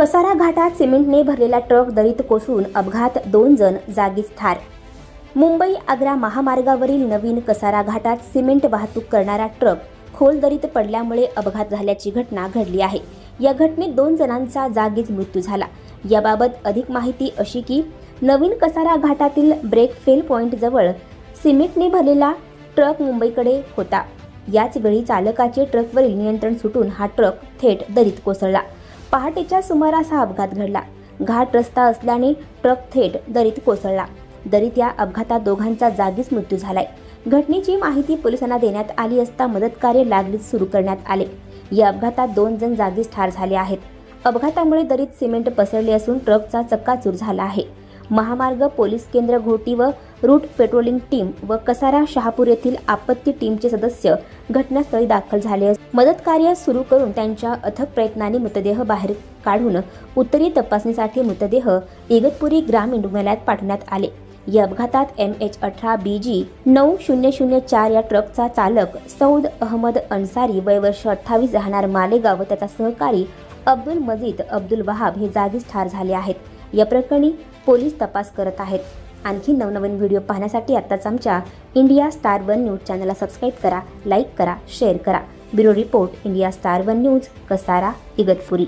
कसारा घाटात सिमेंटने भरलेला ट्रक दरीत कोसळून अपघात, 2 जण जागीच ठार। मुंबई आग्रा महामार्गावरील नवीन कसारा घाटात सिमेंट वाहतूक करणारा ट्रक खोल दरीत पडल्यामुळे अपघात झाल्याची घटना घडली आहे। या घटनेत 2 जणांचा जागीच मृत्यू झाला। याबाबत अधिक माहिती अशी की नवीन कसारा घाटातील ब्रेक फेल पॉइंट जवळ सिमेंटने भरलेला ट्रक मुंबईकडे होता। याच वेळी चालकाचे ट्रकवरील नियंत्रण सुटून हा ट्रक थेट दरीत कोसळला। पहाटेच्या सुमारास हा अपघात घडला। घाट रस्ता असल्याने ट्रक थेट दरीत कोसळला। दरीत या अपघातात दोघांचा जागीच मृत्यू झालाय। घटनेची माहिती पोलिसांना देण्यात आली असता मदत कार्य लागलीच सुरू करण्यात आले। या अपघातात 2 जण जागीच ठार झाले आहेत। अपघातामुळे दरीत सिमेंट पसरले असून ट्रकचा चक्काचूर झाला आहे। महामार्ग पोलीस केंद्र घोटी व रूट पेट्रोलिंग टीम व कसारा शहापूर येथील आपत्ती टीमचे सदस्य घटनास्थळी दाखल झाले असून मदत कार्य सुरू करून त्यांच्या अथक प्रयत्नांनी मृतदेह बाहेर काढून उत्तरीय तपासणीसाठी मृतदेह इगतपुरी ग्रामीण रुग्णालयात पाठवण्यात आले। या अपघातात MH18 BG 9004 या ट्रकचा चालक सौद अहमद अन्सारी वय वर्ष 28 राहणार मालेगाव व त्याचा सहकारी अब्दुल मजीद अब्दुल वहाब हे जागीच ठार झाले आहेत। या प्रकरणी पोलीस तपास करत आहेत। आणखी नवनवीन व्हिडिओ पाहण्यासाठी आताच आमच्या इंडिया स्टार 1 न्यूज चॅनलला सबस्क्राइब करा, लाईक करा, शेअर करा। Bureau report, India star 1 news, Kasara, Igatpuri.